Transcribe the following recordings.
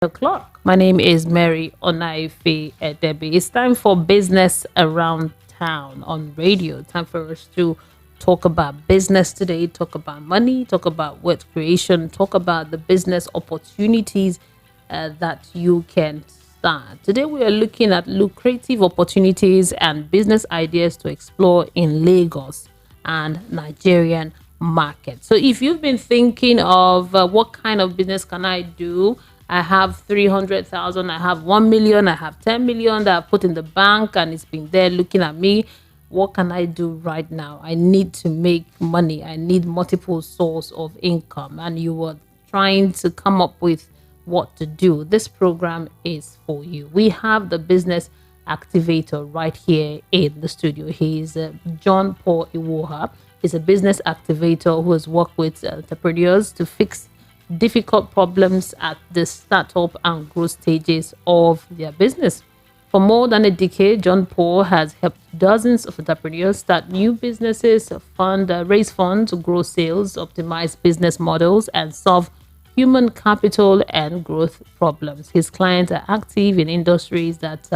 O'clock. My name is Mary Onaife Debbie. It's time for Business Around Town on radio. Time for us to talk about business today, talk about money, talk about wealth creation, talk about the business opportunities that you can start. Today we are looking at lucrative opportunities and business ideas to explore in Lagos and Nigerian market. So if you've been thinking of what kind of business can I do, I have 300,000, I have 1 million, I have 10 million that I put in the bank and it's been there looking at me. What can I do right now? I need to make money. I need multiple source of income. And you were trying to come up with what to do. This program is for you. We have the business activator right here in the studio. He is John Paul Iwuoha. He's a business activator who has worked with entrepreneurs to fix difficult problems at the startup and growth stages of their business. For more than a decade, John Paul has helped dozens of entrepreneurs start new businesses, raise funds, grow sales, optimize business models, and solve human capital and growth problems. His clients are active in industries that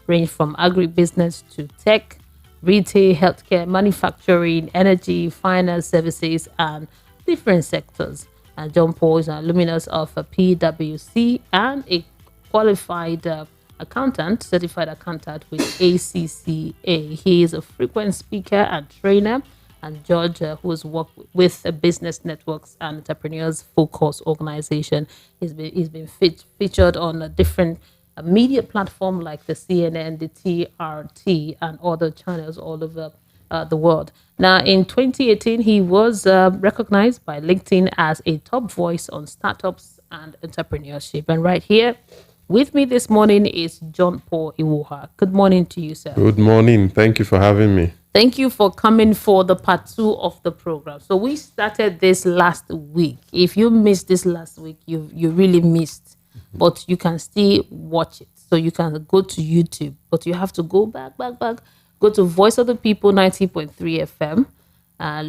range from agribusiness to tech, retail, healthcare, manufacturing, energy, finance services, and different sectors. And John Paul is an alumnus of PwC and a qualified certified accountant with ACCA. He is a frequent speaker and trainer and judge who has worked with business networks and entrepreneurs focus organization. He's been featured on different media platform like the CNN, the TRT, and other channels all over the world. Now, in 2018, he was recognized by LinkedIn as a top voice on startups and entrepreneurship. And right here with me this morning is John Paul Iwuoha. Good morning to you, sir. Good morning. Thank you for having me. Thank you for coming for the part 2 of the program. So we started this last week. If you missed this last week, you really missed. But you can still watch it. So you can go to YouTube, but you have to go back. Go to Voice of the People 90.3 FM.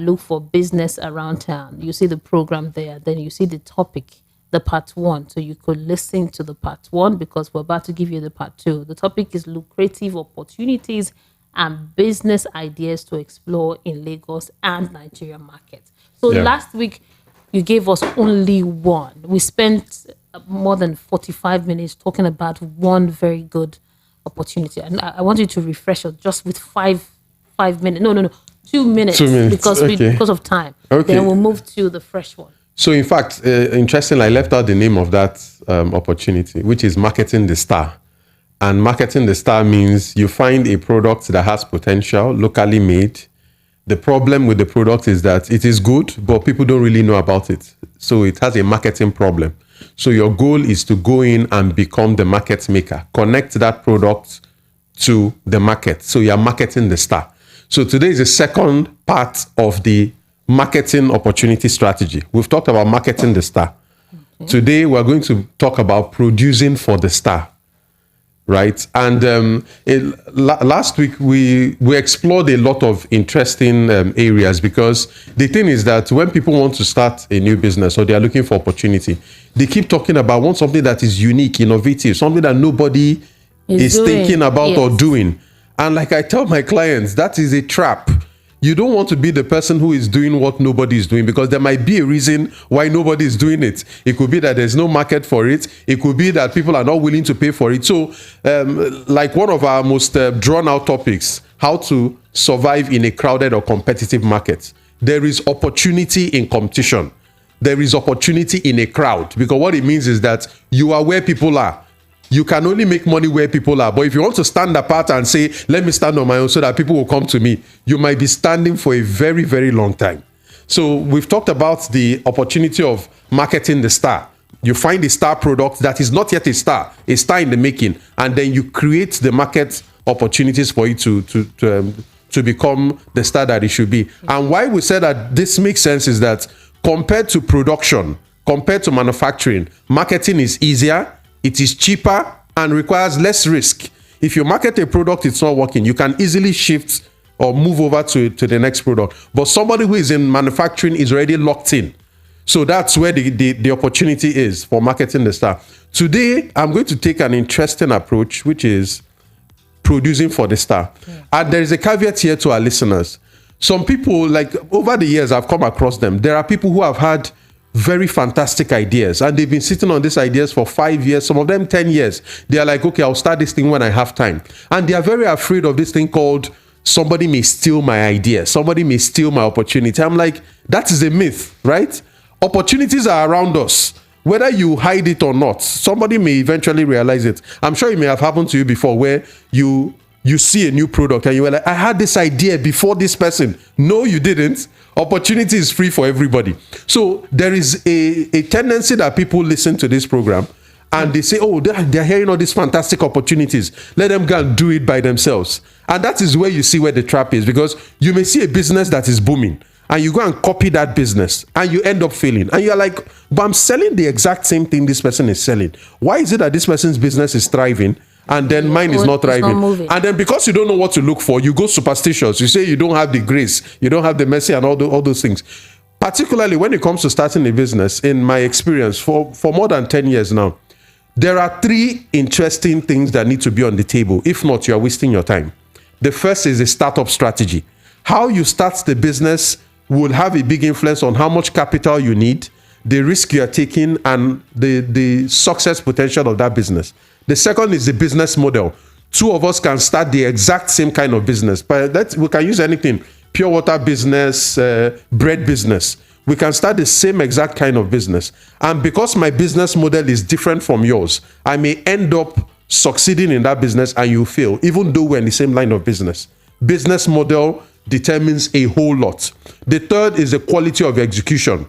Look for Business Around Town. You see the program there. Then you see the topic, the part 1. So you could listen to the part 1 because we're about to give you the part 2. The topic is lucrative opportunities and business ideas to explore in Lagos and Nigeria markets. So last week, you gave us only one. We spent more than 45 minutes talking about one very good opportunity. And I want you to refresh us just with 5 minutes. No, 2 minutes. 2 minutes. Because of time. Okay. Then we'll move to the fresh one. So in fact, interestingly, I left out the name of that opportunity, which is Marketing the Star. And Marketing the Star means you find a product that has potential, locally made. The problem with the product is that it is good, but people don't really know about it. So it has a marketing problem. So your goal is to go in and become the market maker, connect that product to the market. So you're marketing the star. So today is the second part of the marketing opportunity strategy. We've talked about marketing the star. Okay. Today we're going to talk about producing for the star. Right. And last week, we explored a lot of interesting areas because the thing is that when people want to start a new business or they are looking for opportunity, they keep talking about want something that is unique, innovative, something that nobody is thinking about or doing. And like I tell my clients, that is a trap. You don't want to be the person who is doing what nobody is doing because there might be a reason why nobody is doing it. It could be that there's no market for it. It could be that people are not willing to pay for it. So like one of our most drawn out topics, how to survive in a crowded or competitive market. There is opportunity in competition. There is opportunity in a crowd because what it means is that you are where people are. You can only make money where people are. But if you want to stand apart and say, let me stand on my own so that people will come to me, you might be standing for a very, very long time. So we've talked about the opportunity of marketing the star. You find a star product that is not yet a star in the making, and then you create the market opportunities for it to become the star that it should be. And why we said that this makes sense is that compared to production, compared to manufacturing, marketing is easier. It is cheaper and requires less risk. If you market a product, it's not working, you can easily shift or move over to the next product. But somebody who is in manufacturing is already locked in. So that's where the opportunity is for marketing the star. Today, I'm going to take an interesting approach, which is producing for the star. And there is a caveat here to our listeners. Some people, like over the years, I've come across them. There are people who have had very fantastic ideas, and they've been sitting on these ideas for 5 years, some of them 10 years. They are like, okay, I'll start this thing when I have time. And they are very afraid of this thing called somebody may steal my idea, somebody may steal my opportunity. I'm like, that is a myth, right? Opportunities are around us. Whether you hide it or not, somebody may eventually realize it. I'm sure it may have happened to you before, where you see a new product and you were like, I had this idea before this person. No, you didn't. Opportunity is free for everybody. So there is a tendency that people listen to this program and they say, oh, they're hearing all these fantastic opportunities. Let them go and do it by themselves. And that is where you see where the trap is, because you may see a business that is booming and you go and copy that business and you end up failing. And you're like, but I'm selling the exact same thing this person is selling. Why is it that this person's business is thriving and then mine is not thriving? And then because you don't know what to look for, you go superstitious. You say you don't have the grace, you don't have the mercy, and all those things. Particularly when it comes to starting a business, in my experience, for more than 10 years now, there are 3 interesting things that need to be on the table. If not, you are wasting your time. The first is a startup strategy. How you start the business will have a big influence on how much capital you need, the risk you are taking, and the success potential of that business. The second is the business model. 2 of us can start the exact same kind of business, but we can use anything: pure water business, bread business. We can start the same exact kind of business. And because my business model is different from yours, I may end up succeeding in that business and you fail, even though we're in the same line of business. Business model determines a whole lot. The third is the quality of execution.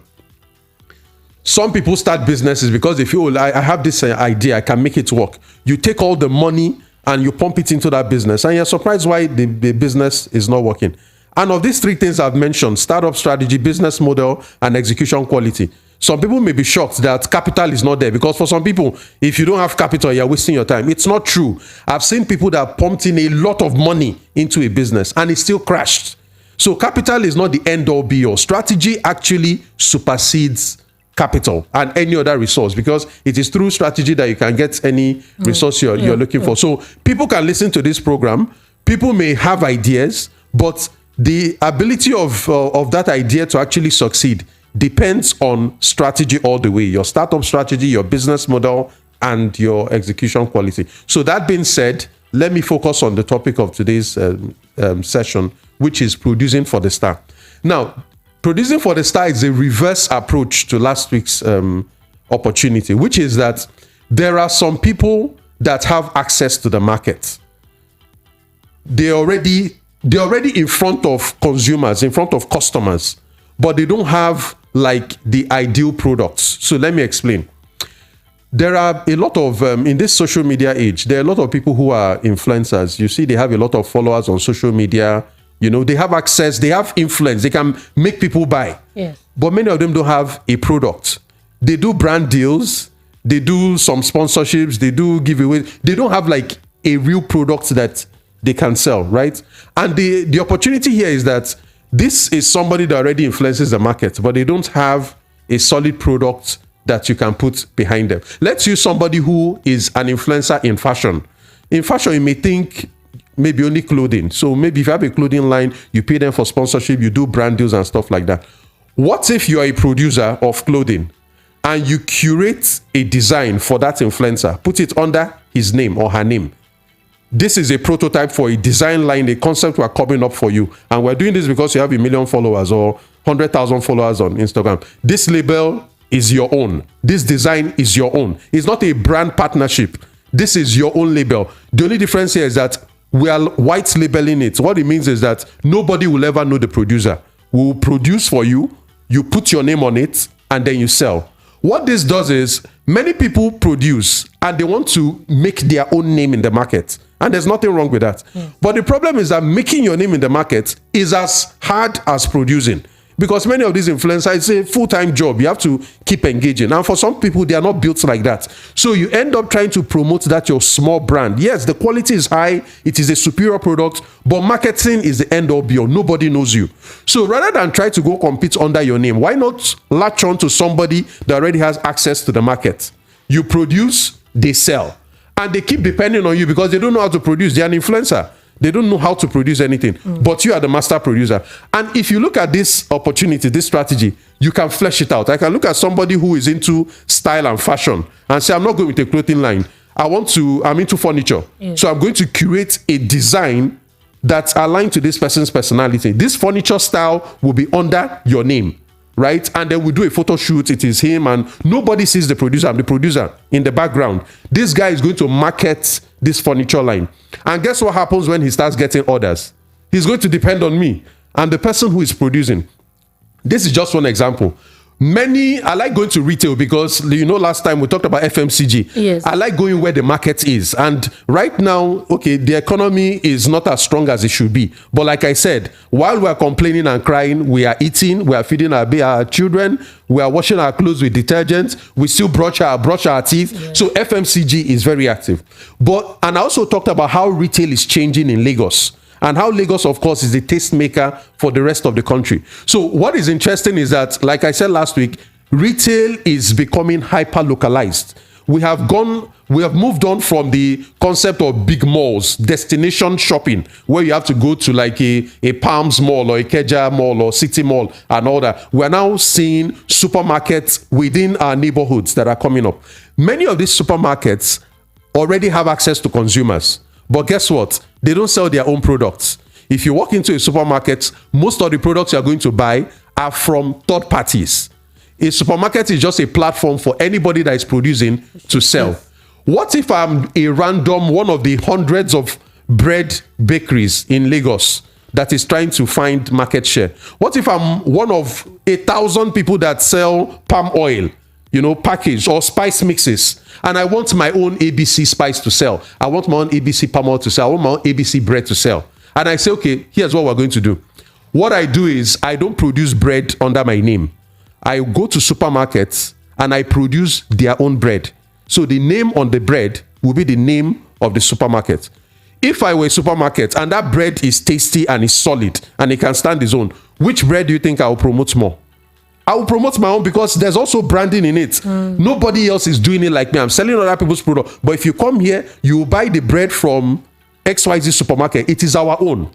Some people start businesses because they feel, I have this idea, I can make it work. You take all the money and you pump it into that business, and you're surprised why the business is not working. And of these 3 things I've mentioned, startup strategy, business model, and execution quality, some people may be shocked that capital is not there, because for some people, if you don't have capital, you're wasting your time. It's not true. I've seen people that pumped in a lot of money into a business and it still crashed. So capital is not the end all be all. Strategy actually supersedes capital and any other resource, because it is through strategy that you can get any resource you're looking for. So people can listen to this program. People may have ideas, but the ability of that idea to actually succeed depends on strategy all the way: your startup strategy, your business model, and your execution quality. So that being said, let me focus on the topic of today's session, which is producing for the star. Now, producing for the star is a reverse approach to last week's opportunity, which is that there are some people that have access to the market. They're already in front of consumers, in front of customers, but they don't have like the ideal products. So let me explain. There are a lot of, in this social media age, there are a lot of people who are influencers. You see, they have a lot of followers on social media. You know, they have access, they have influence, they can make people buy. Yes. But many of them don't have a product. They do brand deals, they do some sponsorships, they do giveaways. They don't have like a real product that they can sell, right? And the opportunity here is that this is somebody that already influences the market, but they don't have a solid product that you can put behind them. Let's use somebody who is an influencer in fashion. In fashion, you may think maybe only clothing. So maybe if you have a clothing line, you pay them for sponsorship, you do brand deals and stuff like that. What if you are a producer of clothing and you curate a design for that influencer, put it under his name or her name? This is a prototype for a design line, a concept we're coming up for you. And we're doing this because you have 1 million followers or 100,000 followers on Instagram. This label is your own. This design is your own. It's not a brand partnership. This is your own label. The only difference here is that we are white labeling it. What it means is that nobody will ever know the producer. We will produce for you, you put your name on it, and then you sell. What this does is many people produce and they want to make their own name in the market. And there's nothing wrong with that. But the problem is that making your name in the market is as hard as producing. Because many of these influencers, it's a full-time job. You have to keep engaging. And for some people, they are not built like that. So you end up trying to promote that your small brand. Yes, the quality is high. It is a superior product. But marketing is the end all be all. Nobody knows you. So rather than try to go compete under your name, why not latch on to somebody that already has access to the market? You produce, they sell. And they keep depending on you because they don't know how to produce. They're an influencer. They don't know how to produce anything. But you are the master producer. And if you look at this opportunity, this strategy, you can flesh it out. I can look at somebody who is into style and fashion and say, I'm not going with a clothing line. I'm into furniture. So I'm going to curate a design that's aligned to this person's personality. This furniture style will be under your name, right? And then we do a photo shoot. It is him, and nobody sees the producer. I'm the producer in the background. This guy is going to market this furniture line. And guess what happens when he starts getting orders? He's going to depend on me and the person who is producing. This is just one example. I like going to retail because, last time we talked about FMCG. Yes. I like going where the market is. And right now, the economy is not as strong as it should be. But like I said, while we're complaining and crying, we are eating, we are feeding our children, we are washing our clothes with detergent, we still brush our teeth. Yes. So FMCG is very active. And I also talked about how retail is changing in Lagos. And how Lagos, of course, is the tastemaker for the rest of the country. So what is interesting is that, like I said last week, retail is becoming hyper-localized. We have moved on from the concept of big malls, destination shopping, where you have to go to like a Palms Mall or a Ikeja Mall or City Mall and all that. We're now seeing supermarkets within our neighborhoods that are coming up. Many of these supermarkets already have access to consumers. But guess what? They don't sell their own products. If you walk into a supermarket, most of the products you're going to buy are from third parties. A supermarket is just a platform for anybody that is producing to sell. What if I'm a random one of the hundreds of bread bakeries in Lagos that is trying to find market share? What if I'm one of 1,000 people that sell palm oil, packaged or spice mixes, and I want my own ABC spice to sell? I want my own ABC palm oil to sell. I want my own ABC bread to sell. And I say, okay, here's what we're going to do. What I do is I don't produce bread under my name. I go to supermarkets and I produce their own bread. So the name on the bread will be the name of the supermarket. If I were a supermarket and that bread is tasty and is solid and it can stand its own, which bread do you think I will promote more? I will promote my own because there's also branding in it. Nobody else is doing it like me. I'm selling other people's product. But if you come here, you will buy the bread from XYZ supermarket. It is our own.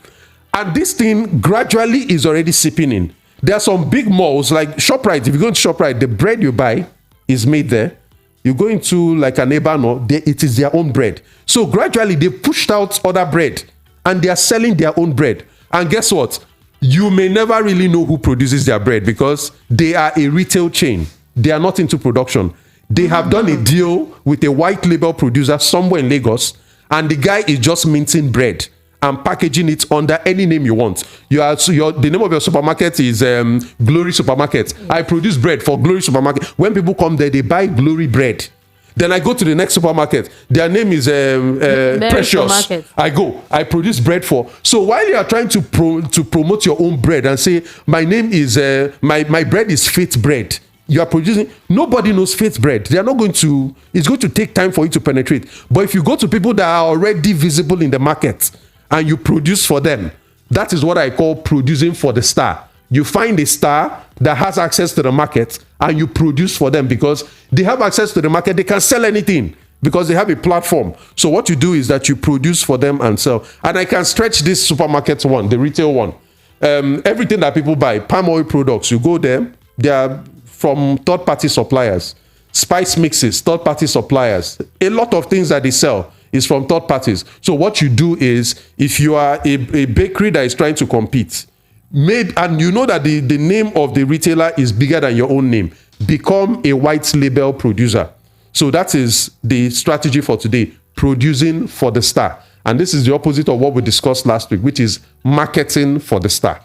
And this thing gradually is already seeping in. There are some big malls like ShopRite. If you go into ShopRite, the bread you buy is made there. You go into like a neighbor, it is their own bread. So gradually they pushed out other bread and they are selling their own bread. And guess what? You may never really know who produces their bread because they are a retail chain. They are not into production. They have done a deal with a white label producer somewhere in Lagos, and the guy is just minting bread and packaging it under any name you want. The name of your supermarket is Glory Supermarket. I produce bread for Glory Supermarket. When people come there, they buy Glory bread. Then I go to the next supermarket. Their name is Precious. I produce bread for. So while you are trying to promote your own bread and say, my name is, my bread is Faith Bread. You are producing, nobody knows Faith Bread. They are not going to, it's going to take time for you to penetrate. But if you go to people that are already visible in the market and you produce for them, that is what I call producing for the star. You find a star that has access to the market and you produce for them because they have access to the market. They can sell anything because they have a platform. So what you do is that you produce for them and sell. And I can stretch this supermarket one, the retail one. Everything that people buy, palm oil products, you go there, they are from third-party suppliers. Spice mixes, third-party suppliers. A lot of things that they sell is from third parties. So what you do is, if you are a bakery that is trying to compete, and you know that the name of the retailer is bigger than your own name, become a white label producer. So that is the strategy for today, producing for the star. And this is the opposite of what we discussed last week, which is marketing for the star.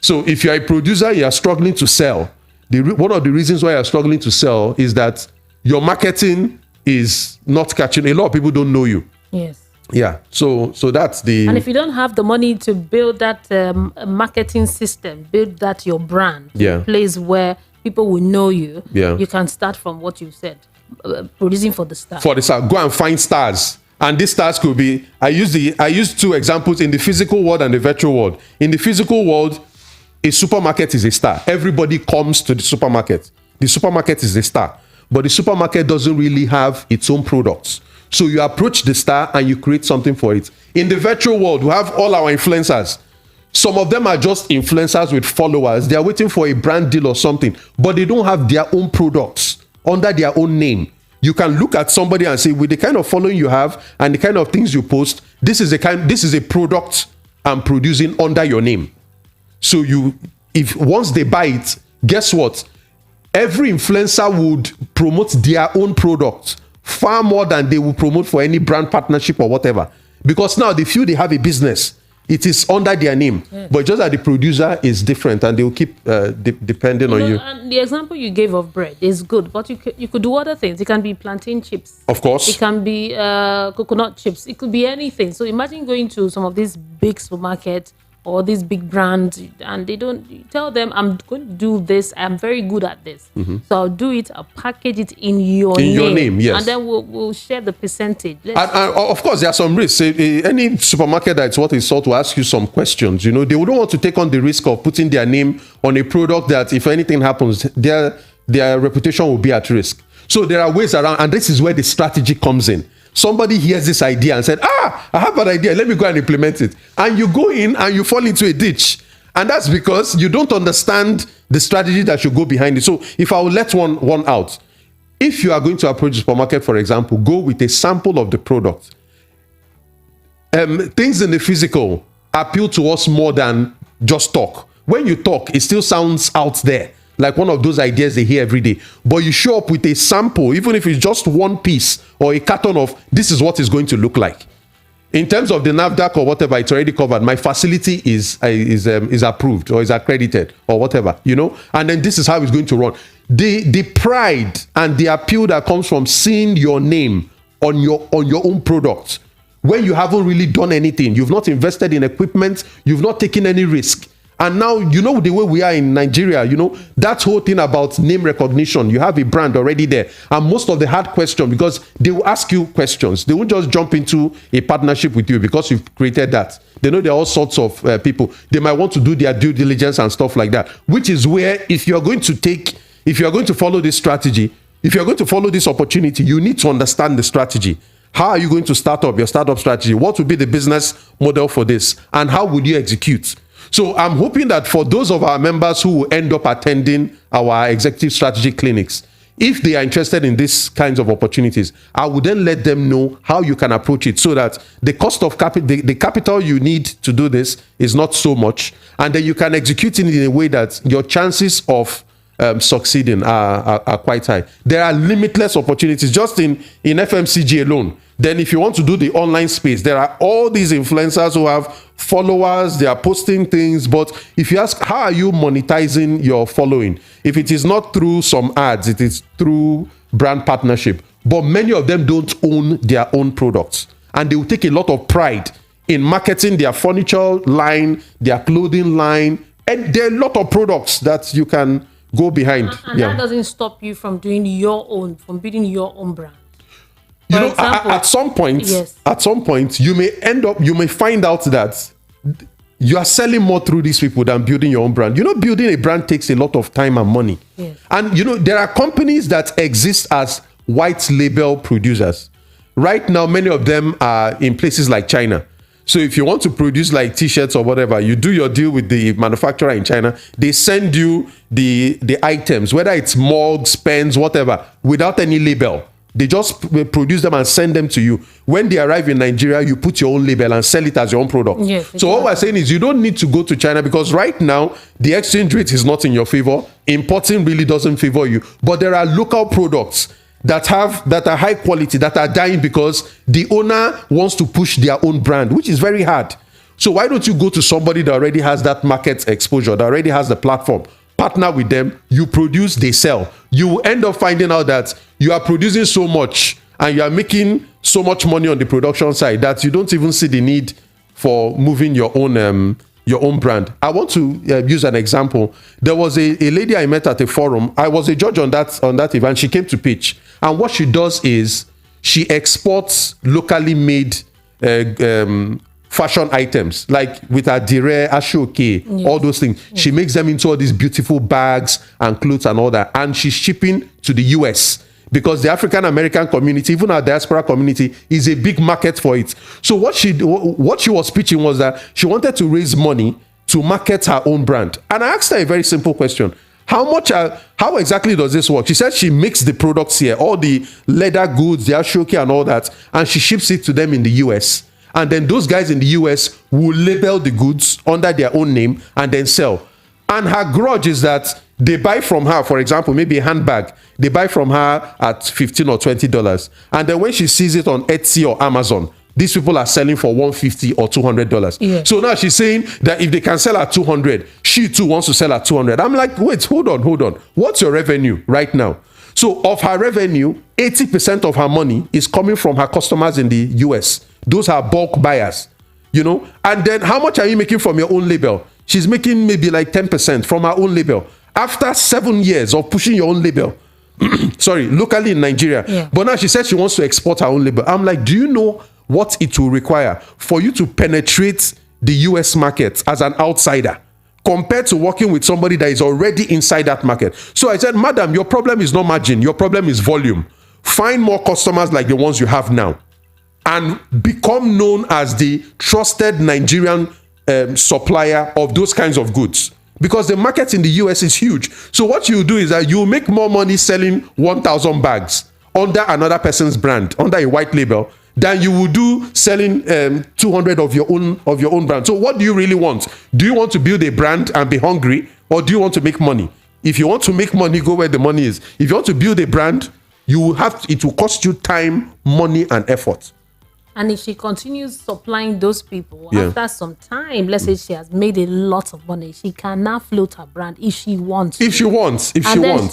So if you're a producer, you're struggling to sell. One of the reasons why you're struggling to sell is that your marketing is not catching. A lot of people don't know you. Yes. Yeah, so that's the... And if you don't have the money to build that marketing system, build that your brand, yeah, place where people will know you, yeah, you can start from what you said, producing for the star. For the star, go and find stars. And these stars could be... I used two examples in the physical world and the virtual world. In the physical world, a supermarket is a star. Everybody comes to the supermarket. The supermarket is a star. but the supermarket doesn't really have its own products. So you approach the star and you create something for it. In the virtual world, we have all our influencers. Some of them are just influencers with followers. They are waiting for a brand deal or something, but they don't have their own products under their own name. You can look at somebody and say, with the kind of following you have and the kind of things you post, this is a product I'm producing under your name. So if once they buy it, guess what? Every influencer would promote their own product far more than they will promote for any brand partnership or whatever. Because now they feel they have a business. It is under their name, but just that the producer is different, and they will keep depending on you. And the example you gave of bread is good, but you could do other things. It can be plantain chips. Of course. It can be coconut chips. It could be anything. So imagine going to some of these big supermarkets or these big brands, and you tell them, I'm going to do this. I'm very good at this. So I'll do it. I'll package it in your name. In your name, yes. And then we'll share the percentage. And of course, there are some risks. Any supermarket that's what is sought to ask you some questions. They wouldn't want to take on the risk of putting their name on a product that if anything happens, their reputation will be at risk. So there are ways around, and this is where the strategy comes in. Somebody hears this idea and said, I have an idea, let me go and implement it. And you go in and you fall into a ditch. And that's because you don't understand the strategy that should go behind it. So if I will let one out, if you are going to approach the supermarket, for example, go with a sample of the product. Things in the physical appeal to us more than just talk. When you talk, it still sounds out there, like one of those ideas they hear every day. But you show up with a sample, even if it's just one piece or a carton of this is what it's going to look like. In terms of the NAFDAC or whatever, it's already covered. My facility is approved or is accredited or whatever, and then this is how it's going to run. The pride and the appeal that comes from seeing your name on your own product when you haven't really done anything, you've not invested in equipment, you've not taken any risk. And now, the way we are in Nigeria, that whole thing about name recognition, you have a brand already there. And most of the hard questions, because they will ask you questions. They won't just jump into a partnership with you because you've created that. They know there are all sorts of people. They might want to do their due diligence and stuff like that, which is where if you're going to follow this strategy, if you're going to follow this opportunity, you need to understand the strategy. How are you going to start up your startup strategy? What will be the business model for this? And how would you execute? So I'm hoping that for those of our members who will end up attending our executive strategy clinics, if they are interested in these kinds of opportunities, I would then let them know how you can approach it so that the cost of the capital you need to do this is not so much. And then you can execute it in a way that your chances of succeeding are quite high. There are limitless opportunities just in FMCG alone. Then if you want to do the online space, there are all these influencers who have followers, they are posting things. But if you ask, how are you monetizing your following? If it is not through some ads, it is through brand partnership. But many of them don't own their own products. And they will take a lot of pride in marketing their furniture line, their clothing line. And there are a lot of products that you can go behind. And that doesn't stop you from building your own brand. At some point, you may find out that you are selling more through these people than building your own brand. Building a brand takes a lot of time and money. Yes. And there are companies that exist as white label producers. Right now, many of them are in places like China. So if you want to produce like t-shirts or whatever, you do your deal with the manufacturer in China. They send you the items, whether it's mugs, pens, whatever, without any label. They just produce them and send them to you. When they arrive in Nigeria, you put your own label and sell it as your own product. Yes, exactly. So what we're saying is you don't need to go to China because right now, the exchange rate is not in your favor. Importing really doesn't favor you. But there are local products that are high quality, that are dying because the owner wants to push their own brand, which is very hard. So why don't you go to somebody that already has that market exposure, that already has the platform? Partner with them, you produce, they sell. You will end up finding out that you are producing so much and you are making so much money on the production side that you don't even see the need for moving your own brand. I want to use an example. There was a lady I met at a forum. I was a judge on that event. She came to pitch. And what she does is she exports locally made fashion items, like with adire, ashoke, all those things. She makes them into all these beautiful bags and clothes and all that. And she's shipping to the US because the African American community, even our diaspora community, is a big market for it. So what she was pitching was that she wanted to raise money to market her own brand. And I asked her a very simple question. How exactly does this work? She said she makes the products here, all the leather goods, the ashoke and all that, and she ships it to them in the US. And then those guys in the US will label the goods under their own name and then sell. And her grudge is that they buy from her, for example, maybe a handbag, they buy from her at $15 or $20. And then when she sees it on Etsy or Amazon, these people are selling for $150 or $200. Yeah. So now she's saying that if they can sell at $200, she too wants to sell at $200. I'm like, wait, hold on. What's your revenue right now? So of her revenue, 80% of her money is coming from her customers in the US. Those are bulk buyers, And then how much are you making from your own label? She's making maybe like 10% from her own label. After 7 years of pushing your own label, locally in Nigeria. Yeah. But now she said she wants to export her own label. I'm like, do you know what it will require for you to penetrate the US market as an outsider compared to working with somebody that is already inside that market? So I said, madam, your problem is not margin. Your problem is volume. Find more customers like the ones you have now and become known as the trusted Nigerian supplier of those kinds of goods, because the market in the US is huge. So what you do is that you make more money selling 1,000 bags under another person's brand, under a white label, than you would do selling 200 of your own brand. So what do you really want? Do you want to build a brand and be hungry, or do you want to make money? If you want to make money, go where the money is. If you want to build a brand, it will cost you time, money, and effort. And if she continues supplying those people, after some time, let's say she has made a lot of money, she can now float her brand if she wants. If she wants.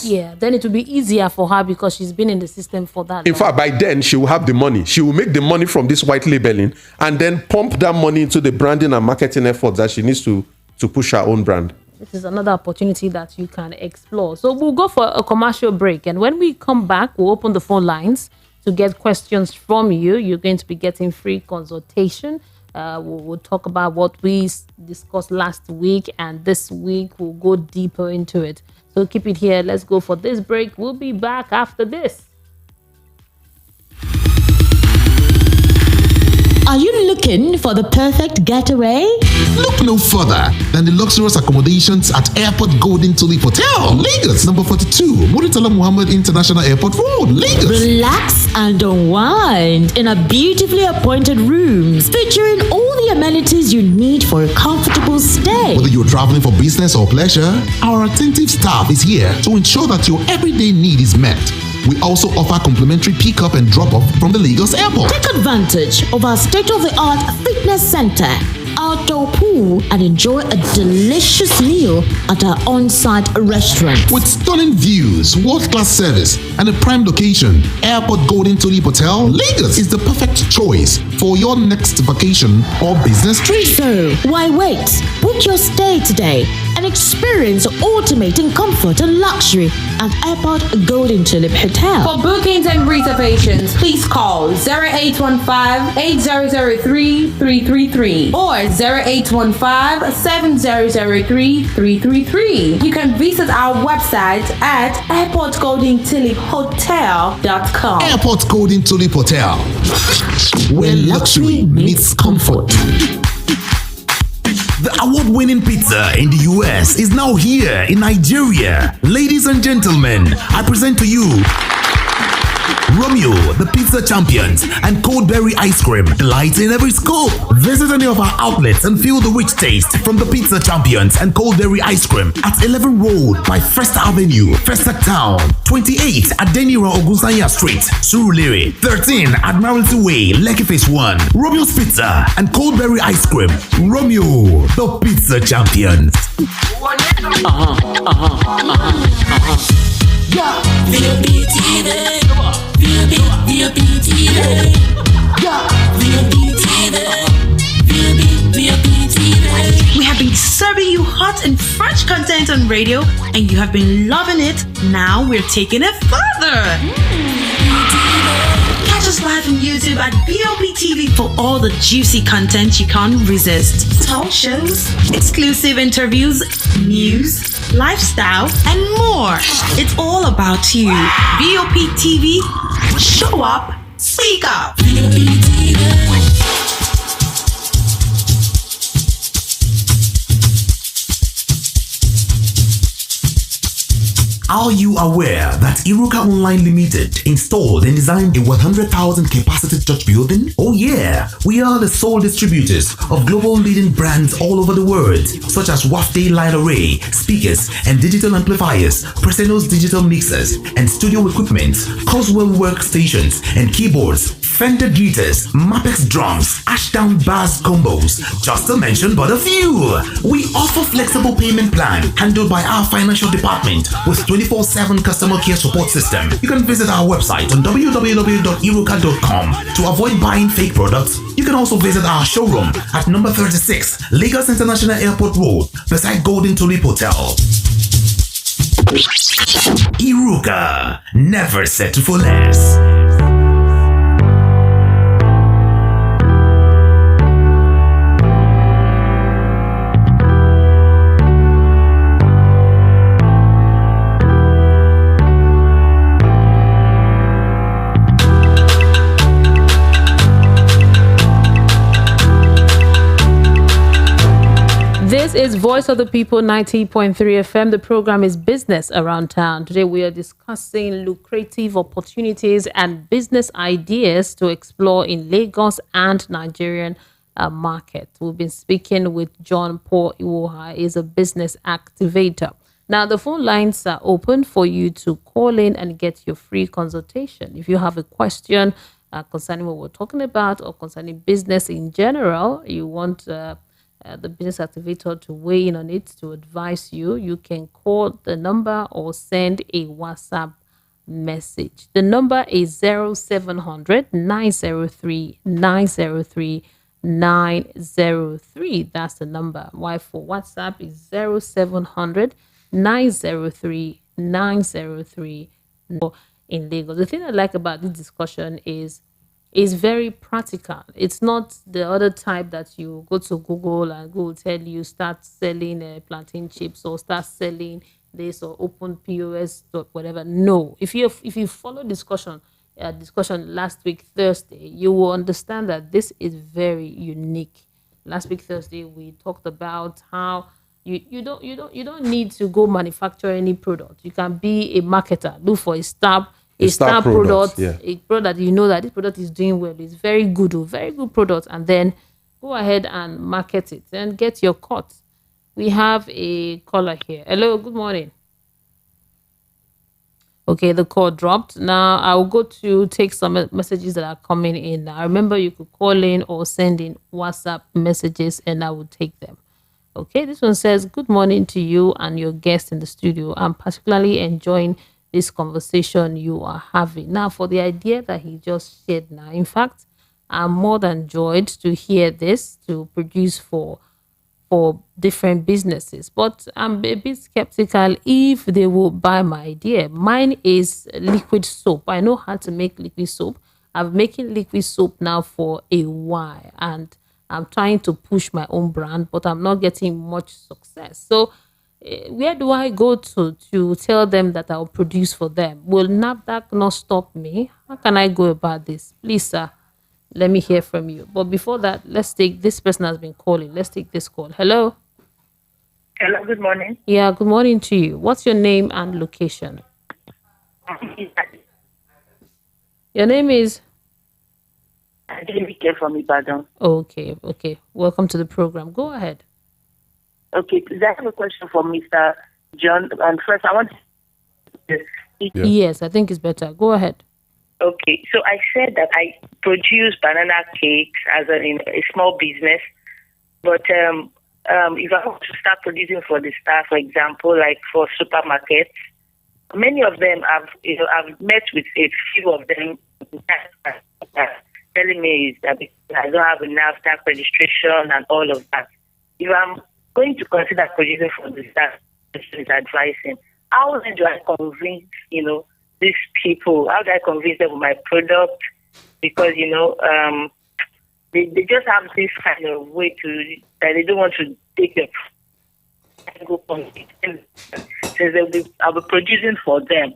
Yeah, then it will be easier for her because she's been in the system for that long. In fact, by then, she will have the money. She will make the money from this white labeling and then pump that money into the branding and marketing efforts that she needs to push her own brand. This is another opportunity that you can explore. So we'll go for a commercial break. And when we come back, we'll open the phone lines to get questions from you. You're going to be getting free consultation. We'll talk about what we discussed last week, and this week we'll go deeper into it. So keep it here. Let's go for this break. We'll be back after this. Are you looking for the perfect getaway? Look no further than the luxurious accommodations at Airport Golden Tulip Hotel, Lagos, number 42, Muritala Muhammad International Airport Road, Lagos. Relax and unwind in a beautifully appointed rooms featuring all the amenities you need for a comfortable stay. Whether you're traveling for business or pleasure, our attentive staff is here to ensure that your everyday need is met. We also offer complimentary pick-up and drop-off from the Lagos airport. Take advantage of our state-of-the-art fitness center, outdoor pool, and enjoy a delicious meal at our on-site restaurant. With stunning views, world-class service, and a prime location, Airport Golden Tulip Hotel, Lagos is the perfect choice for your next vacation or business trip. So, why wait? Book your stay today and experience ultimate in comfort and luxury at Airport Golden Tulip Hotel. For bookings and reservations, please call 0815-8003-333 or 0815-7003-333. You can visit our website at airportgoldentuliphotel.com. Airport Golden Tulip Hotel, where luxury meets comfort. The award-winning pizza in the US is now here in Nigeria. Ladies and gentlemen, I present to you Romeo, the pizza champions, and cold berry ice cream, delight in every scoop. Visit any of our outlets and feel the rich taste from the pizza champions and cold berry ice cream at 11 Road by First Avenue, Festac Town, 28 at Denira Ogunsanya Street, Surulere, 13 Admiralty Way, Lekki Phase 1. Romeo's Pizza and cold berry ice cream. Romeo, the pizza champions. We have been serving you hot and fresh content on radio, and you have been loving it. Now we're taking it further. Catch us live on YouTube at BOP TV for all the juicy content you can't resist. Talk shows, exclusive interviews, news, lifestyle, and more. It's all about you. BOP TV, show up, speak up. Are you aware that Iruka Online Limited installed and designed a 100,000 capacity church building? Oh yeah, we are the sole distributors of global leading brands all over the world, such as Wafday Light Array, speakers and digital amplifiers, Preseno's digital mixers and studio equipment, Coswell workstations and keyboards, Fender guitars, Mapex drums, Ashdown bass combos, just to mention but a few. We offer flexible payment plan handled by our financial department with 24/7 customer care support system. You can visit our website on www.iruka.com to avoid buying fake products. You can also visit our showroom at number 36 Lagos International Airport Road beside Golden Tulip Hotel. Iruka, never settle for less. This is Voice of the People 90.3 FM. The program is Business Around Town. Today we are discussing lucrative opportunities and business ideas to explore in Lagos and Nigerian market. We've been speaking with John Paul Iwuoha. He's a business activator. Now the phone lines are open for you to call in and get your free consultation. If you have a question concerning what we're talking about or concerning business in general, you want the business activator to weigh in on it, to advise you, you can call the number or send a WhatsApp message. The number is 0700 903 903 903. That's the number. Why for WhatsApp is 0700 903 903 in Lagos. The thing I like about this discussion is very practical. It's not the other type that you go to Google and Google tell you start selling plantain chips or start selling this or open POS or whatever. No, if you follow discussion last week Thursday, you will understand that this is very unique. Last week Thursday we talked about how you don't need to go manufacture any product. You can be a marketer. Look for a star product, yeah. A product you know that this product is doing well, it's very good product, and then go ahead and market it and get your cut. We have a caller here. Hello, good morning. Okay, the call dropped. Now I'll go to take some messages that are coming in. Now remember, you could call in or send in WhatsApp messages and I will take them. Okay, this one says, good morning to you and your guest in the studio. I'm particularly enjoying this conversation you are having. Now, for the idea that he just shared now, in fact, I'm more than joyed to hear this, to produce for different businesses. But I'm a bit skeptical if they will buy my idea. Mine is liquid soap. I know how to make liquid soap. I've been making liquid soap now for a while, and I'm trying to push my own brand, but I'm not getting much success. So where do I go to tell them that I'll produce for them? Will NAFDAC not stop me? How can I go about this? Please, sir, let me hear from you. But before that, let's take, this person has been calling. Let's take this call. Hello? Hello, good morning. Yeah, good morning to you. What's your name and location? Your name is? I didn't care from Ibadan. Okay. Welcome to the program. Go ahead. Okay, please, I have a question for Mr. John. And first, I want to... Yes, I think it's better. Go ahead. Okay, so I said that I produce banana cakes as a small business. But if I want to start producing for the staff, for example, like for supermarkets, many of them I've met with a few of them telling me that I don't have enough staff registration and all of that. If I'm going to consider producing for the staff, is advising, how do I convince, these people? How do I convince them with my product because they just have this kind of way to that they don't want to take the go compete. Since I'll be producing for them.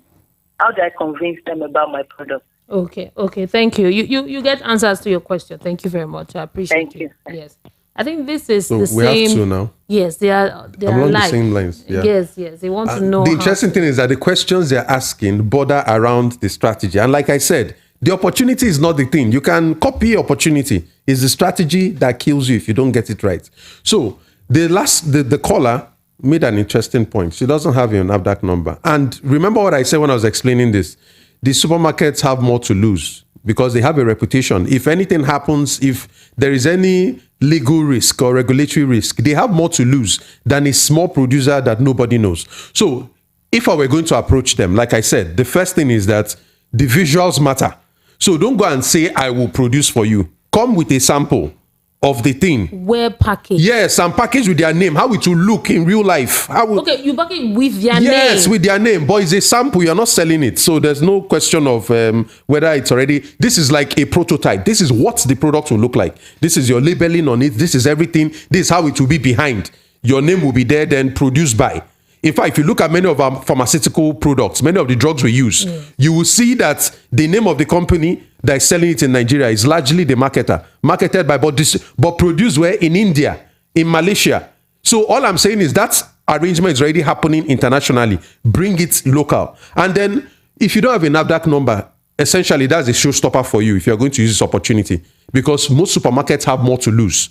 How do I convince them about my product? Okay. Thank you. You get answers to your question. Thank you very much. I appreciate Thank you. Yes. I think this is the we same. have to now. Yes, they are Along alike. the same lines. Yeah. Yes. They want to know. The interesting thing is that the questions they're asking border around the strategy. And like I said, the opportunity is not the thing. You can copy opportunity. It's the strategy that kills you if you don't get it right. So the caller made an interesting point. She doesn't have your NAFDAC number. And remember what I said when I was explaining this. The supermarkets have more to lose because they have a reputation. If anything happens, if there is any legal risk or regulatory risk, they have more to lose than a small producer that nobody knows. So if I were going to approach them, like I said, the first thing is that the visuals matter. So don't go and say, I will produce for you. Come with a sample of the thing. Where package? Yes, and package with their name. How it will look in real life. Okay, you package with their name. Yes, with their name. But it's a sample. You're not selling it. So there's no question of whether it's already... This is like a prototype. This is what the product will look like. This is your labeling on it. This is everything. This is how it will be behind. Your name will be there, then produced by. In fact, if you look at many of our pharmaceutical products, many of the drugs we use, you will see that the name of the company that is selling it in Nigeria is largely the marketer. Marketed by, but produced where? In India, in Malaysia. So all I'm saying is that arrangement is already happening internationally. Bring it local. And then if you don't have a NAFDAC number, essentially that's a showstopper for you if you're going to use this opportunity, because most supermarkets have more to lose.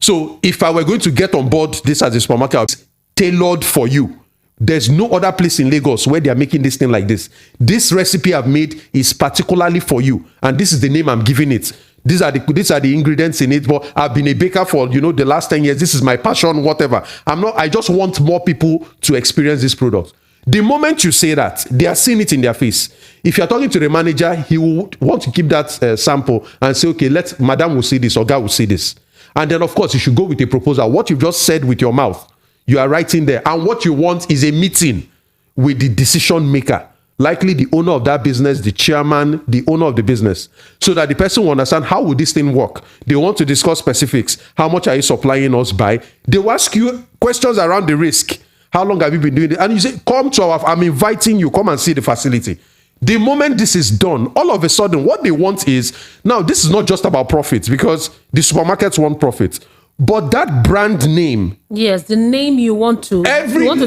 So if I were going to get on board this as a supermarket, it's tailored for you. There's no other place in Lagos where they are making this thing like this. This recipe I've made is particularly for you, and this is the name I'm giving it. These are the ingredients in it. But I've been a baker for the last 10 years. This is my passion, whatever. I just want more people to experience this product. The moment you say that, they are seeing it in their face. If you're talking to the manager, he will want to keep that sample and say, okay, madam will see this or guy will see this. And then, of course, you should go with a proposal. What you've just said with your mouth, you are writing there. And what you want is a meeting with the decision maker, likely the owner of that business, the chairman, the owner of the business, so that the person will understand how will this thing work. They want to discuss specifics. How much are you supplying us by? They will ask you questions around the risk. How long have you been doing it? And you say, I'm inviting you, come and see the facility. The moment this is done, all of a sudden, what they want is, now this is not just about profits, because the supermarkets want profits. But that brand name, yes, the name you want to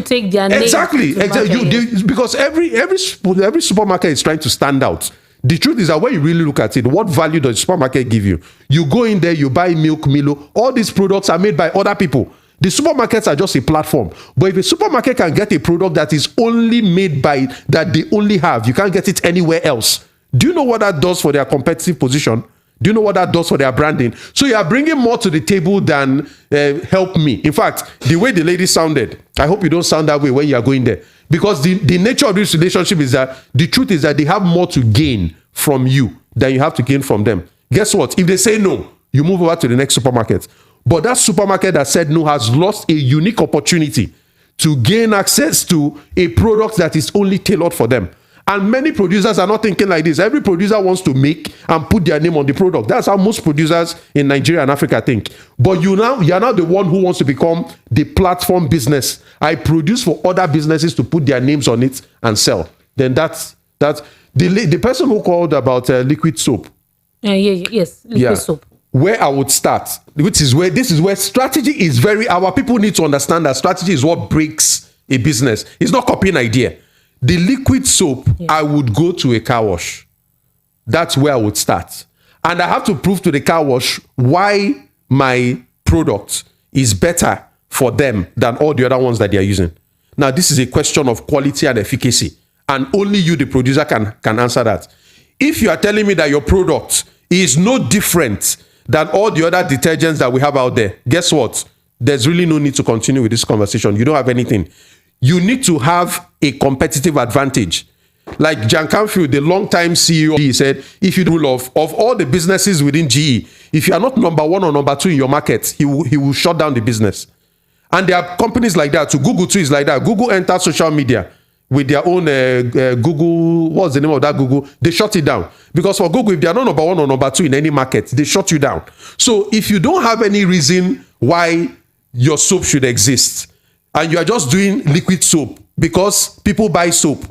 take their name. Exactly. Because every supermarket is trying to stand out. The truth is that when you really look at it, what value does the supermarket give you? You go in there, you buy milk, Milo. All these products are made by other people. The supermarkets are just a platform. But if a supermarket can get a product that is only made by, that they only have, you can't get it anywhere else. Do you know what that does for their competitive position? Do you know what that does for their branding? So you are bringing more to the table than help me. In fact, the way the lady sounded, I hope you don't sound that way when you are going there. Because the nature of this relationship is that the truth is that they have more to gain from you than you have to gain from them. Guess what? If they say no, you move over to the next supermarket. But that supermarket that said no has lost a unique opportunity to gain access to a product that is only tailored for them. And many producers are not thinking like this. Every producer wants to make and put their name on the product. That's how most producers in Nigeria and Africa think. But you're now the one who wants to become the platform business. I produce for other businesses to put their names on it and sell. Then that's the person who called about liquid soap. Liquid soap. Where I would start, this is where strategy is our people need to understand that strategy is what breaks a business. It's not copying idea. The liquid soap, I would go to a car wash. That's where I would start. And I have to prove to the car wash why my product is better for them than all the other ones that they are using. Now, this is a question of quality and efficacy. And only you, the producer, can answer that. If you are telling me that your product is no different than all the other detergents that we have out there, guess what? There's really no need to continue with this conversation. You don't have anything. You need to have a competitive advantage. Like Jan Canfield, the longtime CEO, he said, if you do of all the businesses within GE, if you are not number one or number two in your market, he will shut down the business. And there are companies like that. So Google too is like that. Google enters social media with their own Google, what's the name of that Google? They shut it down. Because for Google, if they are not number one or number two in any market, they shut you down. So if you don't have any reason why your soap should exist, and you are just doing liquid soap because people buy soap,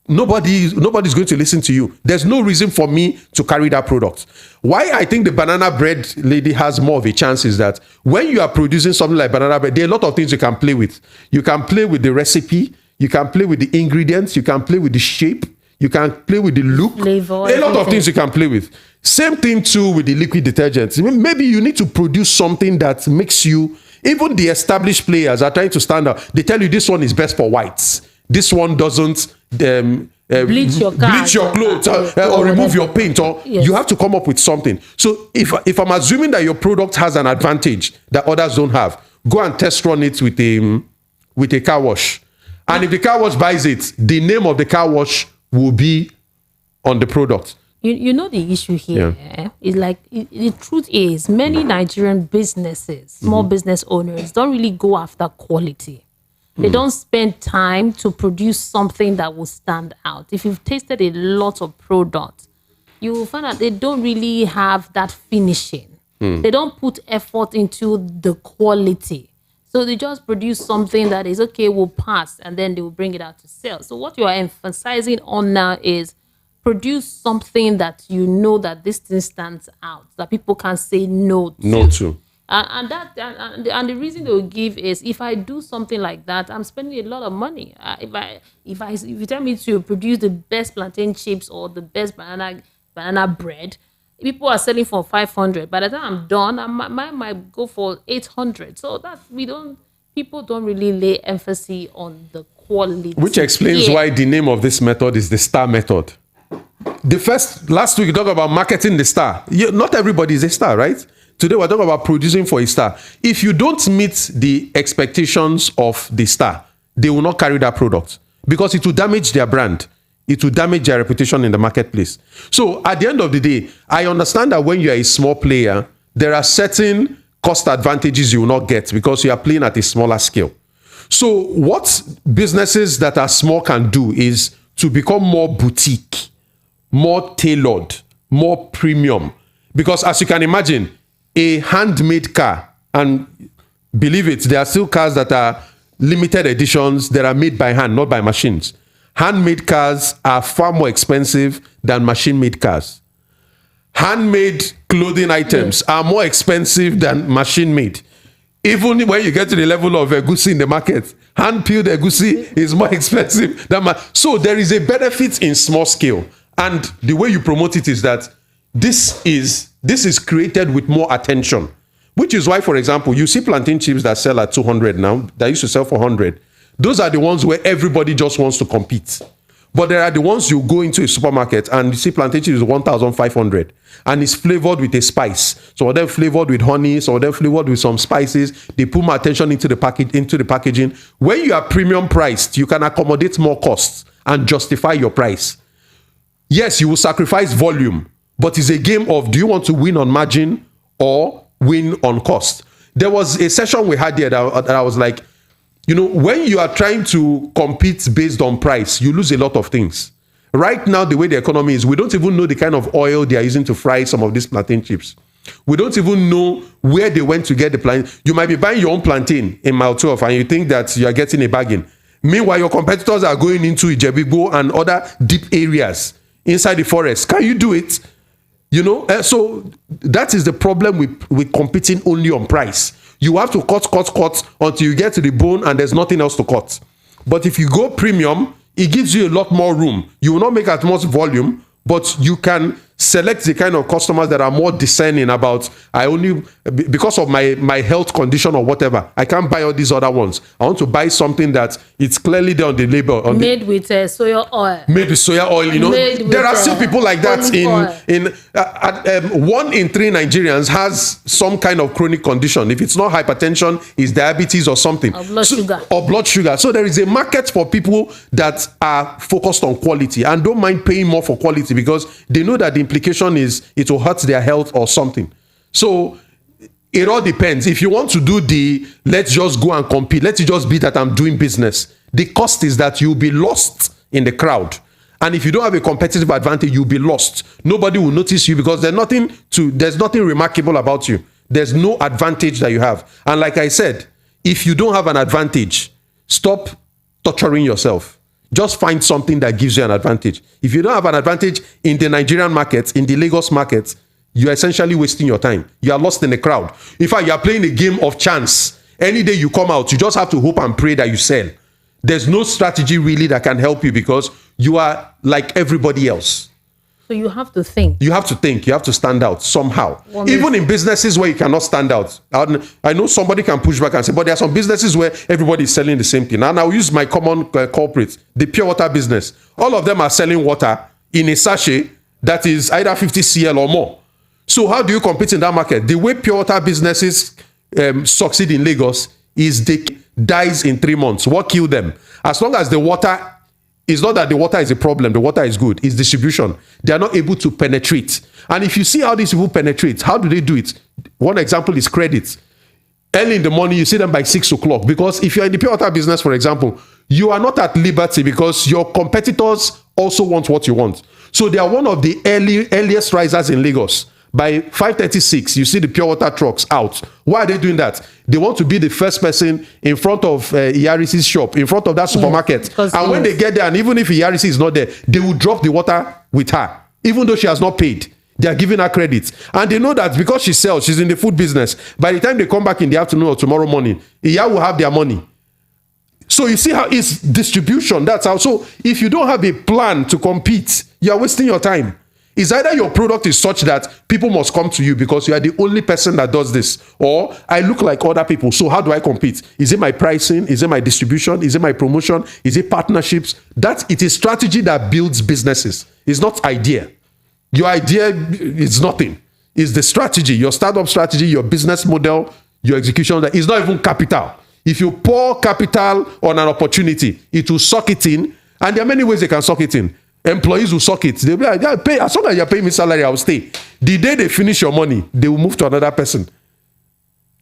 nobody's going to listen to you. There's no reason for me to carry that product. Why I think the banana bread lady has more of a chance is that when you are producing something like banana bread, there are a lot of things you can play with. You can play with the recipe, you can play with the ingredients, you can play with the shape, you can play with the look. Flavor, a lot of things you can play with. Same thing too with the liquid detergents. Maybe you need to produce something that makes you, even the established players are trying to stand out. They tell you this one is best for whites. This one doesn't bleach your clothes or remove your paint, or you have to come up with something. So if I'm assuming that your product has an advantage that others don't have, go and test run it with a car wash. And if the car wash buys it, the name of the car wash will be on the product. You know the issue here is like the truth is many Nigerian businesses, small business owners don't really go after quality. They don't spend time to produce something that will stand out. If you've tasted a lot of products, you will find out they don't really have that finishing. They don't put effort into the quality. So they just produce something that is okay, will pass, and then they will bring it out to sell. So what you are emphasizing on now is produce something that you know that this thing stands out, that people can say no to. No to. And the reason they will give is if I do something like that, I'm spending a lot of money. If you tell me to produce the best plantain chips or the best banana bread, people are selling for 500. By the time I'm done, I might go for 800. So that people don't really lay emphasis on the quality. Which explains why the name of this method is the star method. Last week we talked about marketing the star. Not everybody is a star, right? Today we're talking about producing for a star. If you don't meet the expectations of the star, they will not carry that product because it will damage their brand. It will damage their reputation in the marketplace. So at the end of the day, I understand that when you are a small player, there are certain cost advantages you will not get because you are playing at a smaller scale. So what businesses that are small can do is to become more boutique, more tailored, more premium. Because as you can imagine, a handmade car, and believe it, there are still cars that are limited editions that are made by hand, not by machines. Handmade cars are far more expensive than machine-made cars. Handmade clothing items are more expensive than machine-made. Even when you get to the level of egusi in the market, hand-peeled egusi is more expensive than so there is a benefit in small scale. And the way you promote it is that this is created with more attention, which is why, for example, you see plantain chips that sell at 200 now, that used to sell for 100. Those are the ones where everybody just wants to compete. But there are the ones you go into a supermarket and you see plantain chips is 1,500 and it's flavored with a spice. So they're flavored with honey, so they're flavored with some spices. They put more attention into the packaging. When you are premium priced, you can accommodate more costs and justify your price. Yes, you will sacrifice volume, but it's a game of do you want to win on margin or win on cost? There was a session we had here that I was like, when you are trying to compete based on price, you lose a lot of things. Right now, the way the economy is, we don't even know the kind of oil they are using to fry some of these plantain chips. We don't even know where they went to get the plantain. You might be buying your own plantain in mile 12 and you think that you are getting a bargain. Meanwhile, your competitors are going into Ijebibo and other deep areas inside the forest. Can you do it? So that is the problem with competing only on price. You have to cut until you get to the bone and there's nothing else to cut. But if you go premium, it gives you a lot more room. You will not make as much volume, but you can select the kind of customers that are more discerning about, because of my health condition or whatever, I can't buy all these other ones. I want to buy something that it's clearly there on the label. Made with soya oil. Made with soya oil, There are still people like that in 1 in 3 Nigerians has some kind of chronic condition. If it's not hypertension, it's diabetes or something. Or blood sugar. So there is a market for people that are focused on quality and don't mind paying more for quality because they know that the implication is it will hurt their health or something. So it all depends. If you want to do let's just go and compete, let's just be that I'm doing business, The cost is that you'll be lost in the crowd. And if you don't have a competitive advantage, you'll be lost. Nobody will notice you because there's nothing remarkable about you. There's no advantage that you have. And like I said, if you don't have an advantage, stop torturing yourself. Just find something that gives you an advantage. If you don't have an advantage in the Nigerian market, in the Lagos market, you're essentially wasting your time. You are lost in the crowd. In fact, you are playing a game of chance. Any day you come out, you just have to hope and pray that you sell. There's no strategy really that can help you because you are like everybody else. So you have to think. You have to think. You have to stand out somehow. Even in businesses where you cannot stand out. I know somebody can push back and say, but there are some businesses where everybody is selling the same thing. And I'll use my common culprit, the pure water business. All of them are selling water in a sachet that is either 50 cl or more. So how do you compete in that market? The way pure water businesses succeed in Lagos is they dies in 3 months. What killed them? As long as the water, it's not that the water is a problem, the water is good, it's distribution. They are not able to penetrate. And if you see how these people penetrate, how do they do it? One example is credit. Early in the morning, you see them by 6 o'clock. Because if you're in the pure water business, for example, you are not at liberty because your competitors also want what you want. So they are one of the earliest risers in Lagos. By 5:36, you see the pure water trucks out. Why are they doing that? They want to be the first person in front of Iyarisi's shop, in front of that supermarket. And when they get there, and even if Iyarisi is not there, they will drop the water with her, even though she has not paid. They are giving her credit. And they know that because she sells, she's in the food business. By the time they come back in the afternoon or tomorrow morning, Iya will have their money. So you see how it's distribution. That's how. So if you don't have a plan to compete, you are wasting your time. It's either your product is such that people must come to you because you are the only person that does this, or I look like other people. So how do I compete? Is it my pricing? Is it my distribution? Is it my promotion? Is it partnerships? It is strategy that builds businesses. It's not idea. Your idea is nothing. It's the strategy, your startup strategy, your business model, your execution. That is not even capital. If you pour capital on an opportunity, it will suck it in. And there are many ways they can suck it in. Employees will suck it. They'll be like, yeah, pay, as long as you're paying me salary, I will stay. The day they finish your money, they will move to another person.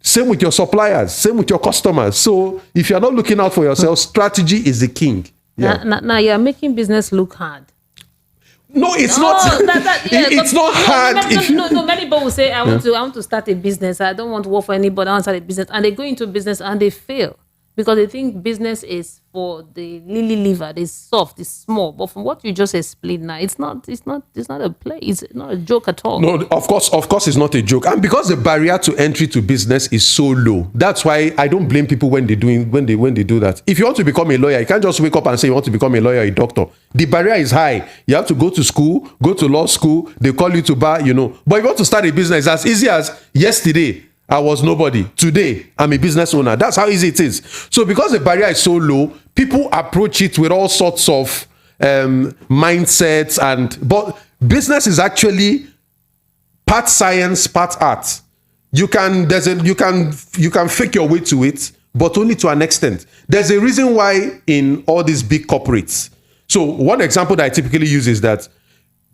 Same with your suppliers, same with your customers. So if you're not looking out for yourself, strategy is the king. Yeah. Now you're making business look hard. No, it's not. It's not hard. Many people will say, I want to start a business. I don't want to work for anybody. I want to start a business. And they go into business and they fail. Because they think business is for the lily liver, it's soft, it's small. But from what you just explained now, it's not a play, it's not a joke at all. No, of course it's not a joke. And because the barrier to entry to business is so low, that's why I don't blame people when they do that. If you want to become a lawyer, you can't just wake up and say you want to become a lawyer or a doctor. The barrier is high. You have to go to school, go to law school, they call you to bar, But if you want to start a business, as easy as yesterday, I was nobody. Today, I'm a business owner. That's how easy it is. So because the barrier is so low, people approach it with all sorts of mindsets. But business is actually part science, part art. You can fake your way to it, but only to an extent. There's a reason why in all these big corporates. So one example that I typically use is that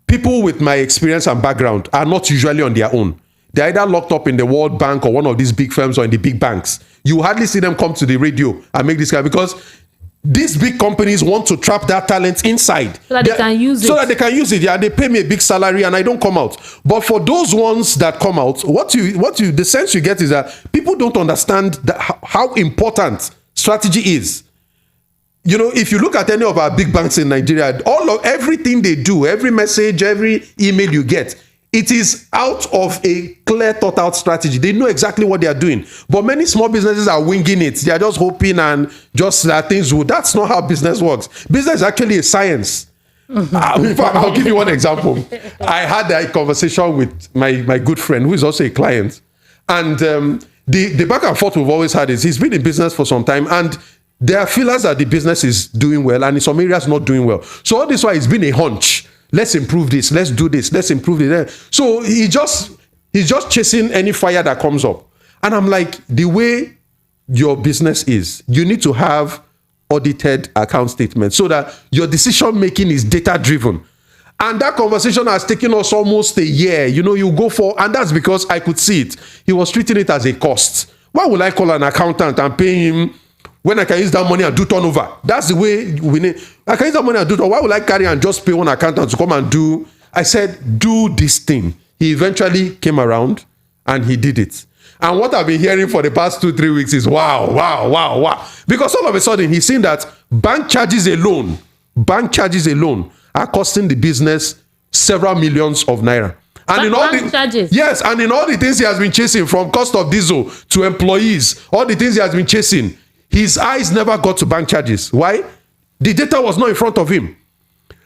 people with my experience and background are not usually on their own. They're either locked up in the World Bank or one of these big firms or in the big banks. You hardly see them come to the radio and make this kind because these big companies want to trap that talent inside. So that they can use it. So that they can use it. Yeah, they pay me a big salary and I don't come out. But for those ones that come out, the sense you get is that people don't understand how important strategy is. If you look at any of our big banks in Nigeria, everything they do, every message, every email you get, it is out of a clear thought out strategy. They know exactly what they are doing. But many small businesses are winging it. They are just hoping and just that things will. That's not how business works. Business is actually a science. In fact, I'll give you one example. I had a conversation with my good friend who is also a client. And the back and forth we've always had is he's been in business for some time and there are feelers that the business is doing well and in some areas not doing well. So all this while it's been a hunch. Let's improve this. Let's do this. Let's improve it. So he's just chasing any fire that comes up. And I'm like, the way your business is, you need to have audited account statements so that your decision making is data driven. And that conversation has taken us almost a year. You go for, and that's because I could see it. He was treating it as a cost. Why would I call an accountant and pay him when I can use that money and do turnover? That's the way we need. I can use that money and do turnover. Why would I carry and just pay one accountant to come and do? I said, do this thing. He eventually came around and he did it. And what I've been hearing for the past 2-3 weeks is wow. Because all of a sudden he's seen that bank charges alone are costing the business several millions of naira. And in all the charges. Yes, and in all the things he has been chasing, from cost of diesel to employees, all the things he has been chasing, his eyes never got to bank charges. Why? The data was not in front of him.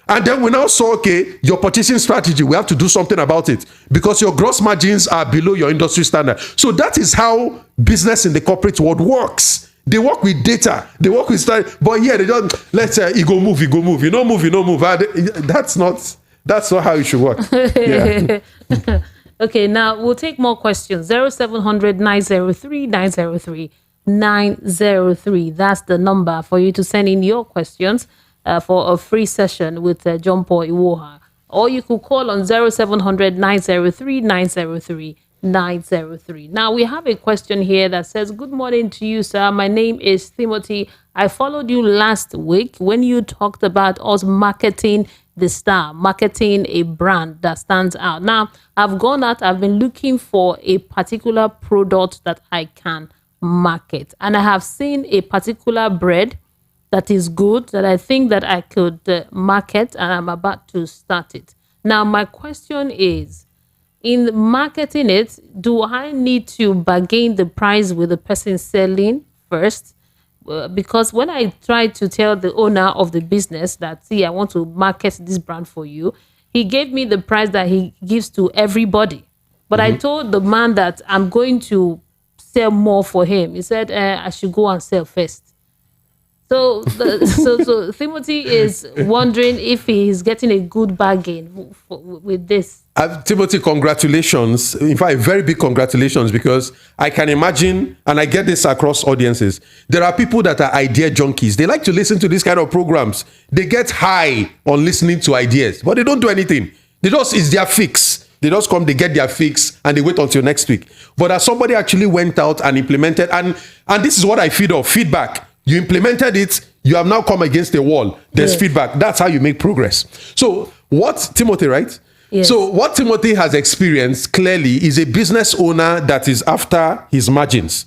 And then we now saw, okay, your purchasing strategy, we have to do something about it because your gross margins are below your industry standard. So that is how business in the corporate world works. They work with data, they work with strategy, but here they don't, let's say, you go move. You don't move. That's not how it should work. Yeah. Okay, now we'll take more questions. 0700 903 903 903. That's the number for you to send in your questions for a free session with John Paul Iwuoha. Or you could call on 0700 903 903 903. Now we have a question here that says, good morning to you, sir. My name is Timothy. I followed you last week when you talked about us marketing the star, marketing a brand that stands out. Now I've gone out, I've been looking for a particular product that I can market, and I have seen a particular bread that is good that I think that I could market, and I'm about to start it. Now my question is, in marketing it, do I need to bargain the price with the person selling first? Because when I tried to tell the owner of the business that, see, I want to market this brand for you, he gave me the price that he gives to everybody. But I told the man that I'm going to sell more for him. He said, I should go and sell first. So, so Timothy is wondering if he is getting a good bargain with this. Timothy, congratulations. In fact, very big congratulations, because I can imagine, and I get this across audiences, there are people that are idea junkies. They like to listen to these kind of programs. They get high on listening to ideas, but they don't do anything. It's their fix. They just come, they get their fix, and they wait until next week. But as somebody actually went out and implemented, and this is what I feed off, feedback. You implemented it, you have now come against a wall. There's feedback. That's how you make progress. So what Timothy, right? Yes. So what Timothy has experienced clearly is a business owner that is after his margins.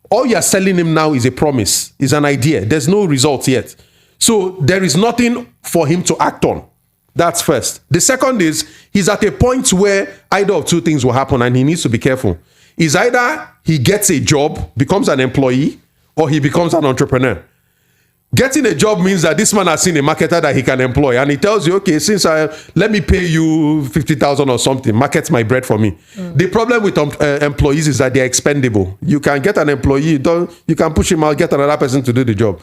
All you're selling him now is a promise, is an idea. There's no result yet. So there is nothing for him to act on. That's first. The second is, he's at a point where either of two things will happen, and he needs to be careful. Is either he gets a job, becomes an employee, or he becomes an entrepreneur. Getting a job means that this man has seen a marketer that he can employ, and he tells you, okay, let me pay you 50,000 or something, market my bread for me. The problem with employees is that they're expendable. You can get an employee, you can push him out, get another person to do the job.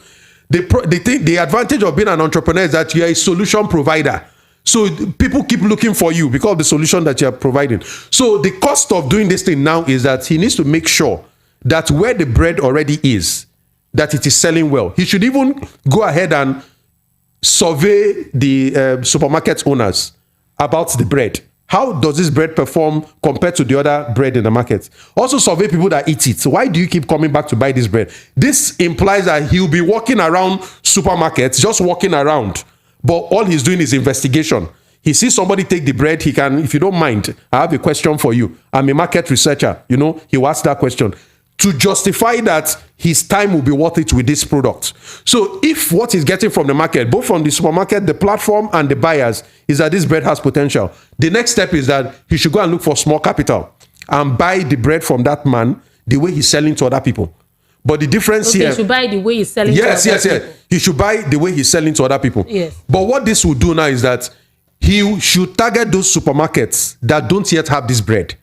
The advantage of being an entrepreneur is that you're a solution provider. So people keep looking for you because of the solution that you're providing. So the cost of doing this thing now is that he needs to make sure that where the bread already is, that it is selling well. He should even go ahead and survey the supermarket owners about the bread. How does this bread perform compared to the other bread in the market? Also survey people that eat it. Why do you keep coming back to buy this bread? This implies that he'll be walking around supermarkets, just walking around. But all he's doing is investigation. He sees somebody take the bread, he can, if you don't mind, I have a question for you. I'm a market researcher. He will ask that question to justify that his time will be worth it with this product. So if what he's getting from the market, both from the supermarket, the platform, and the buyers, is that this bread has potential, the next step is that he should go and look for small capital and buy the bread from that man the way he's selling to other people. But the difference here... he should buy the way he's selling to other people. Yes. He should buy the way he's selling to other people. Yes. But what this will do now is that he should target those supermarkets that don't yet have this bread.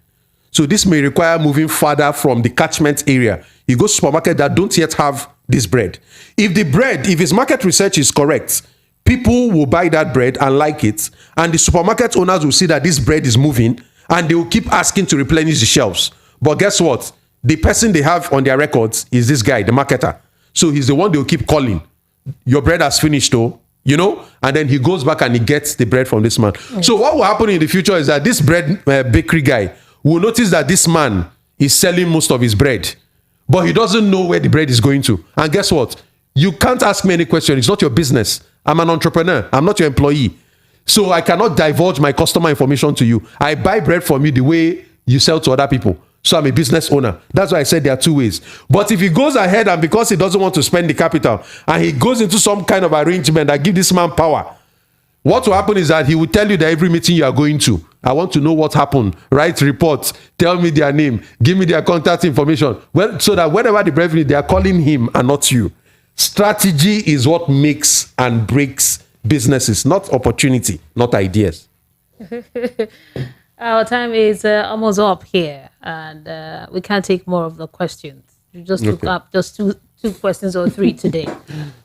So this may require moving further from the catchment area. You go to supermarket that don't yet have this bread. If his market research is correct, people will buy that bread and like it, and the supermarket owners will see that this bread is moving, and they will keep asking to replenish the shelves. But guess what? The person they have on their records is this guy, the marketer. So he's the one they will keep calling. Your bread has finished, though. And then he goes back and he gets the bread from this man. Yes. So what will happen in the future is that this bread bakery guy will notice that this man is selling most of his bread. but he doesn't know where the bread is going to. And guess what? You can't ask me any question. It's not your business. I'm an entrepreneur. I'm not your employee. So I cannot divulge my customer information to you. I buy bread from you the way you sell to other people. So I'm a business owner. That's why I said there are two ways. But if he goes ahead and because he doesn't want to spend the capital and he goes into some kind of arrangement that give this man power, what will happen is that he will tell you that every meeting you are going to, I want to know what happened. Write reports. Tell me their name. Give me their contact information. Well, so that whenever the revenue, they are calling him and not you. Strategy is what makes and breaks businesses, not opportunity, not ideas. Our time is almost up here, and we can't take more of the questions. You just took up just two questions or three today,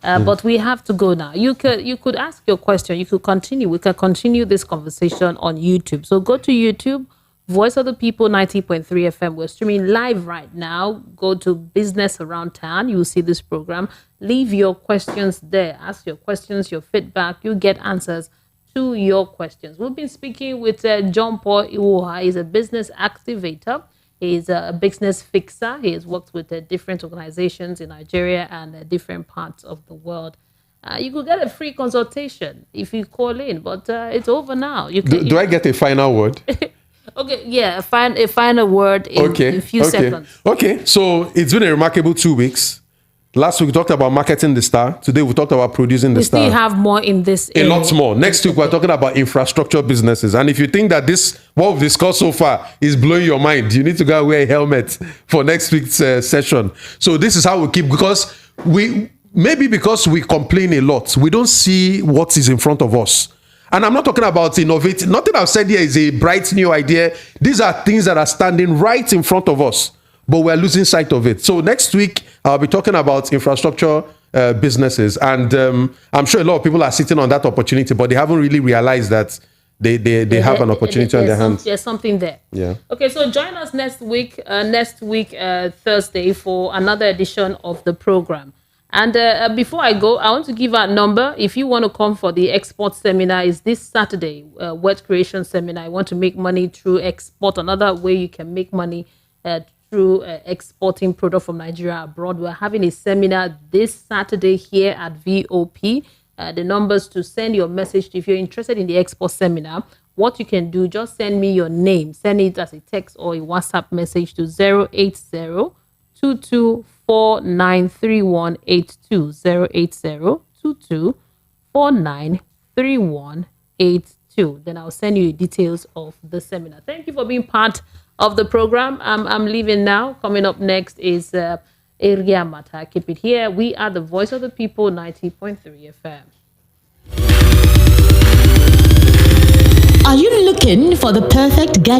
but we have to go now. You could ask your question. You could continue. We can continue this conversation on YouTube. So go to YouTube, Voice of the People 90.3 FM. We're streaming live right now. Go to Business Around Town. You will see this program. Leave your questions there. Ask your questions, your feedback. You get answers to your questions. We've been speaking with John Paul Iwuoha. He's a business activator. He's a business fixer. He has worked with different organizations in Nigeria and different parts of the world. You could get a free consultation if you call in, but it's over now. Do I get a final word? Okay, yeah, a final word in a few seconds. Okay, so it's been a remarkable 2 weeks. Last week we talked about marketing the star. Today we talked about producing the star. We still have more in this. A lot more. Next week we're talking about infrastructure businesses. And if you think that what we've discussed so far is blowing your mind, you need to go wear a helmet for next week's session. So this is how we keep, because we complain a lot. We don't see what is in front of us. And I'm not talking about innovating. Nothing I've said here is a bright new idea. These are things that are standing right in front of us, but we're losing sight of it. So next week, I'll be talking about infrastructure businesses. And I'm sure a lot of people are sitting on that opportunity, but they haven't really realized that they have an opportunity on their hands. There's something there. Yeah. Okay, so join us next week, Thursday, for another edition of the program. And before I go, I want to give out a number. If you want to come for the export seminar, is this Saturday, Wealth Creation Seminar. I want to make money through export. Another way you can make money through exporting product from Nigeria abroad. We're having a seminar this Saturday here at VOP. The numbers to send your message to, if you're interested in the export seminar, what you can do, just send me your name. Send it as a text or a WhatsApp message to 080-22493182. 080-22493182. Then I'll send you details of the seminar. Thank you for being part of the program. I'm leaving now. Coming up next is Area Matter. Keep it here. We are the Voice of the People, 90.3 FM. Are you looking for the perfect get